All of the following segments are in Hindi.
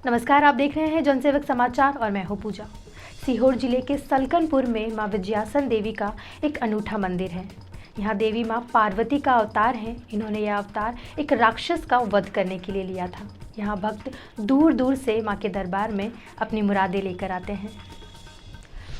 नमस्कार, आप देख रहे हैं जनसेवक समाचार और मैं हूं पूजा। सीहोर जिले के सलकनपुर में मां विजयासन देवी का एक अनूठा मंदिर है। यहां देवी मां पार्वती का अवतार है। इन्होंने यह अवतार एक राक्षस का वध करने के लिए लिया था। यहां भक्त दूर दूर से मां के दरबार में अपनी मुरादें लेकर आते हैं।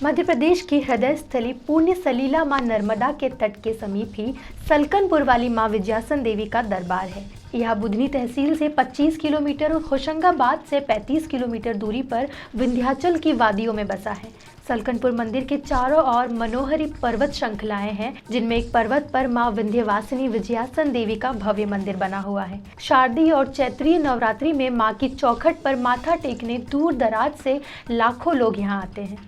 मध्य प्रदेश की हृदय स्थली पुण्य सलीला मां नर्मदा के तट के समीप ही सलकनपुर वाली मां विजयासन देवी का दरबार है। यह बुधनी तहसील से 25 किलोमीटर और होशंगाबाद से 35 किलोमीटर दूरी पर विंध्याचल की वादियों में बसा है। सलकनपुर मंदिर के चारों ओर मनोहरी पर्वत श्रृंखलाएं हैं, जिनमें एक पर्वत पर मां विंध्यवासिनी विजयासन देवी का भव्य मंदिर बना हुआ है। शारदीय और चैत्रीय नवरात्रि में मां की चौखट पर माथा टेकने दूर दराज से लाखों लोग यहां आते हैं।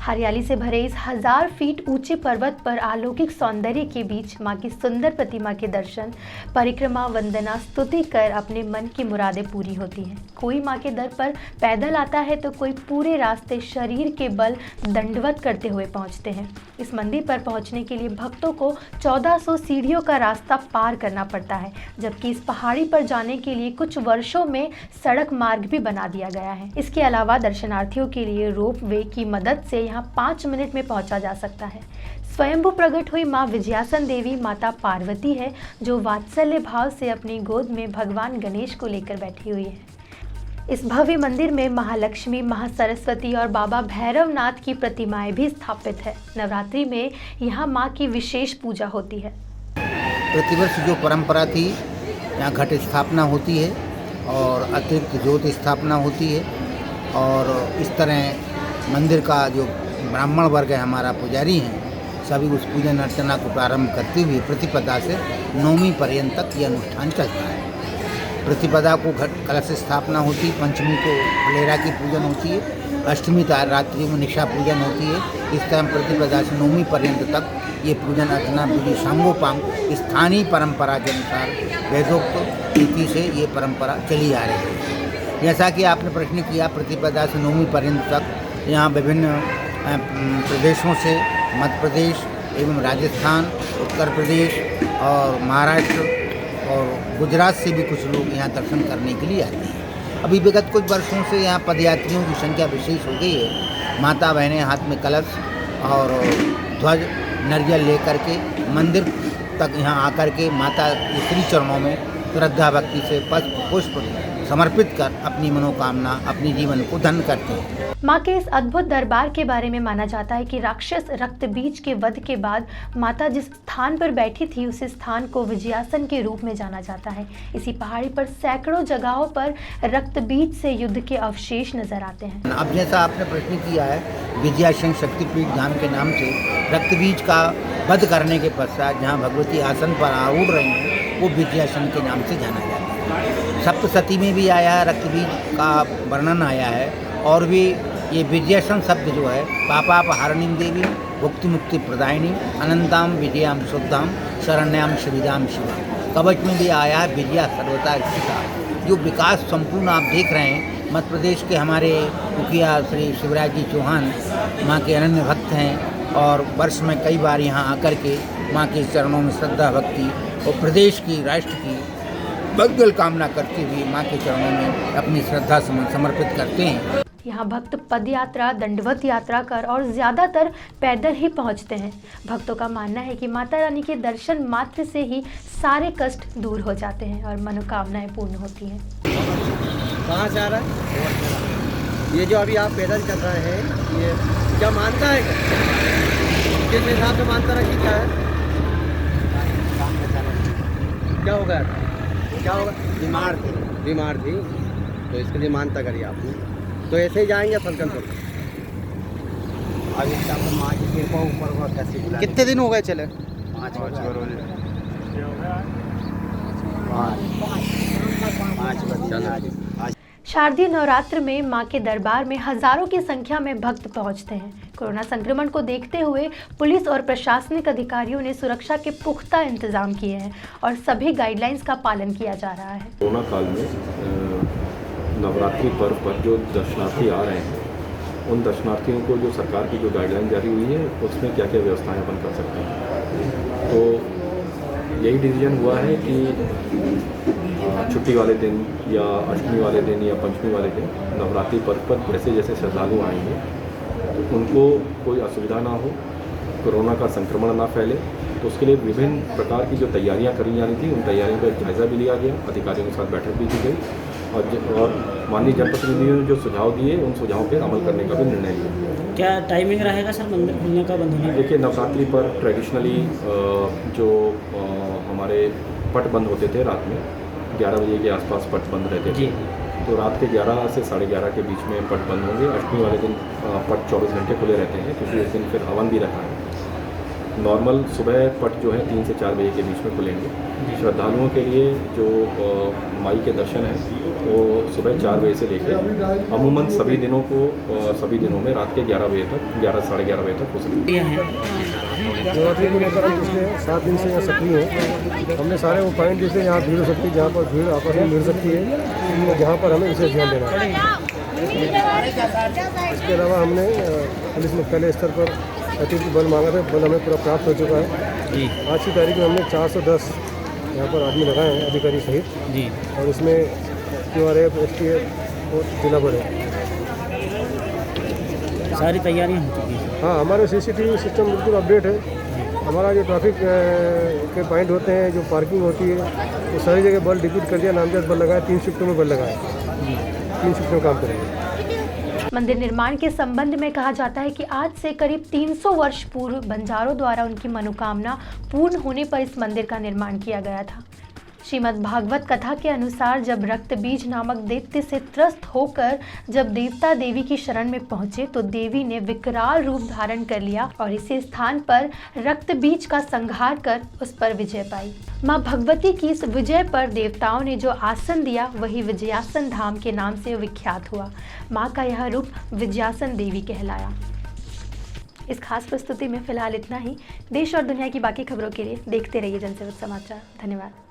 हरियाली से भरे इस 1000 फीट ऊंचे पर्वत पर अलौकिक सौंदर्य के बीच मां की सुंदर प्रतिमा के दर्शन, परिक्रमा, वंदना, स्तुति कर अपने मन की मुरादें पूरी होती हैं। कोई मां के दर पर पैदल आता है तो कोई पूरे रास्ते शरीर के बल दंडवत करते हुए पहुंचते हैं। इस मंदिर पर पहुंचने के लिए भक्तों को 1400 सीढ़ियों का रास्ता पार करना पड़ता है, जबकि इस पहाड़ी पर जाने के लिए कुछ वर्षों में सड़क मार्ग भी बना दिया गया है। इसके अलावा दर्शनार्थियों के लिए रोप वे की मदद से यहाँ 5 मिनट में पहुंचा जा सकता है। स्वयंभू प्रकट हुई मां विजयासन देवी माता पार्वती है, जो वात्सल्य भाव से अपनी गोद में भगवान गणेश को लेकर बैठी हुई है। इस भव्य मंदिर में महालक्ष्मी, महासरस्वती और बाबा भैरवनाथ की प्रतिमाएं भी स्थापित है। नवरात्रि में यहाँ मां की विशेष पूजा होती है। प्रतिवर्ष जो परंपरा थी, यहाँ घट स्थापना होती है और अतिरिक्त ज्योत स्थापना होती है, और इस तरह मंदिर का जो ब्राह्मण वर्ग है, हमारा पुजारी हैं, सभी उस पूजन अर्चना को प्रारंभ करते हुए प्रतिपदा से नवमी पर्यंत तक ये अनुष्ठान चलता है। प्रतिपदा को घट कलश स्थापना होती, पंचमी को फलेरा की पूजन होती है, अष्टमी रात्रि में निशा पूजन होती है। इस तरह प्रतिपदा से नवमी पर्यंत तक ये पूजन अर्चना विधि सांगोपांग स्थानीय परंपरा के अनुसार वेदोक्त रीति से ये परंपरा चली आ रही है। जैसा कि आपने प्रश्न किया, प्रतिपदा से नवमी पर्यंत तक यहाँ विभिन्न प्रदेशों से, मध्य प्रदेश एवं राजस्थान, उत्तर प्रदेश और महाराष्ट्र और गुजरात से भी कुछ लोग यहाँ दर्शन करने के लिए आते हैं। अभी विगत कुछ वर्षों से यहाँ पदयात्रियों की संख्या विशेष हो गई है। माता बहनें हाथ में कलश और ध्वज नारियल लेकर के मंदिर तक यहाँ आकर के माता के श्री चरणों में श्रद्धा भक्ति से पुष्प समर्पित कर अपनी मनोकामना, अपनी जीवन को धन्य करते हैं। मां के इस अद्भुत दरबार के बारे में माना जाता है कि राक्षस रक्त बीज के वध के बाद माता जिस स्थान पर बैठी थी, उस स्थान को विजयासन के रूप में जाना जाता है। इसी पहाड़ी पर सैकड़ों जगहों पर रक्त बीज से युद्ध के अवशेष नजर आते हैं। अब जैसा आपने प्रश्न किया है, विजयासन शक्तिपीठ धाम के नाम से रक्त बीज का वध करने के पश्चात जहाँ भगवती आसन पर आरूढ़ रही हैं, वो विजयासन के नाम से जाना जाता है। सप्तशती में भी आया है, रक्त बीज का वर्णन आया है, और भी ये विजयासन शब्द जो है, पापापहारिणीं देवी भुक्ति मुक्ति प्रदायिनी अनंताम विजयाम शुद्धाम शरण्याम शिविदाम शिवा। कवच में भी आया है विजया सर्वता स्थिता। जो विकास संपूर्ण आप देख रहे हैं, मध्य प्रदेश के हमारे मुखिया श्री शिवराज जी चौहान माँ के अनन्य भक्त हैं, और वर्ष में कई बार यहाँ आकर के माँ के चरणों में श्रद्धा भक्ति और प्रदेश की, राष्ट्र की मंगल कामना करते हुए माँ के चरणों में अपनी श्रद्धा समर्पित करते हैं। यहाँ भक्त पद यात्रा, दंडवत यात्रा कर और ज्यादातर पैदल ही पहुँचते हैं। भक्तों का मानना है कि माता रानी के दर्शन मात्र से ही सारे कष्ट दूर हो जाते हैं और मनोकामनाएं पूर्ण होती हैं। कहाँ से आ रहा है? ये जो अभी आप पैदल चल रहे हैं, ये क्या मानता है? किस हिसाब से मानता रखी क्या है? क्या हो गया? क्या होगा? बीमार थी, तो इसके लिए मानता करिए आपने। तो ऐसे ही जाएंगे सलकनपुर। अभी माँ की कृपा ऊपर कैसे बुला। कितने दिन हो गए चले? 5 बजे। शारदीय नवरात्र में मां के दरबार में हजारों की संख्या में भक्त पहुंचते हैं। कोरोना संक्रमण को देखते हुए पुलिस और प्रशासनिक अधिकारियों ने सुरक्षा के पुख्ता इंतजाम किए हैं और सभी गाइडलाइंस का पालन किया जा रहा है। कोरोना काल में नवरात्रि पर्व पर जो दर्शनार्थी आ रहे हैं, उन दर्शनार्थियों को जो सरकार की जो गाइडलाइन जारी हुई है उसमें क्या क्या व्यवस्थाएं अपन कर सकते हैं। तो यही डिसीजन हुआ है कि छुट्टी वाले दिन या अष्टमी वाले दिन या पंचमी वाले दिन नवरात्रि पर्व पर जैसे जैसे श्रद्धालु आएंगे तो उनको कोई असुविधा ना हो, कोरोना का संक्रमण ना फैले, तो उसके लिए विभिन्न प्रकार की जो तैयारियां करी जानी थी उन तैयारियों का जायज़ा भी लिया गया। अधिकारियों के साथ बैठक भी की गई और माननीय जनप्रतिनिधियों ने जो सुझाव दिए उन सुझावों पर अमल करने का भी निर्णय लिया। क्या टाइमिंग रहेगा सर मंदिर खुलने का, बंद होने का? देखिए, नवरात्रि पर ट्रेडिशनली जो हमारे पट बंद होते थे रात में 11 बजे के आसपास पट बंद रहते थे, तो रात के 11 से 11:30 के बीच में पट बंद होंगे। अष्टमी वाले दिन पट 24 घंटे खुले रहते हैं क्योंकि उस दिन फिर हवन भी रखा है। नॉर्मल सुबह पट जो है 3 से 4 बजे के बीच में खुलेंगे। श्रद्धालुओं के लिए जो माई के दर्शन हैं वो सुबह 4 बजे से लेकर अमूमन सभी दिनों में रात के 11 बजे तक, 11 साढ़े 11 बजे तक हो सकती है। नवरात्रि को लेकर हम पिछले 7 दिन से यहाँ सक्रिय हैं। हमने सारे वो पॉइंट जैसे यहाँ भीड़ हो सकती है, जहाँ पर भीड़ आपस में मिल सकती है, जहाँ पर हमें विशेष ध्यान देना है। इसके अलावा हमने पुलिस मुख्यालय स्तर पर अतिरिक्त बल मांगा था, बल हमें पूरा प्राप्त हो चुका है। आज की तारीख में हमने 410 यहाँ पर आदमी लगाए हैं, अधिकारी सहित जी, और इसमें QRF, STF और जिला बल है। सारी तैयारियां हो चुकी हैं। हाँ, हमारे CCTV सिस्टम बिल्कुल अपडेट है। हमारा जो ट्रैफिक के पॉइंट होते हैं, जो पार्किंग होती है, तो सारी जगह बल डिप्यूट कर दिया, नामजद बल लगाया, 3 शिफ्टों में बल लगाए, 3 शिफ्टों में काम करेंगे। मंदिर निर्माण के संबंध में कहा जाता है कि आज से करीब 300 वर्ष पूर्व बंजारों द्वारा उनकी मनोकामना पूर्ण होने पर इस मंदिर का निर्माण किया गया था। श्रीमद् भागवत कथा के अनुसार जब रक्त बीज नामक दैत्य से त्रस्त होकर जब देवता देवी की शरण में पहुंचे तो देवी ने विकराल रूप धारण कर लिया और इसी स्थान पर रक्त बीज का संहार कर उस पर विजय पाई। मां भगवती की इस विजय पर देवताओं ने जो आसन दिया वही विजयासन धाम के नाम से विख्यात हुआ। मां का यह रूप विजयासन देवी कहलाया। इस खास प्रस्तुति में फिलहाल इतना ही। देश और दुनिया की बाकी खबरों के लिए देखते रहिए जनसेवक समाचार। धन्यवाद।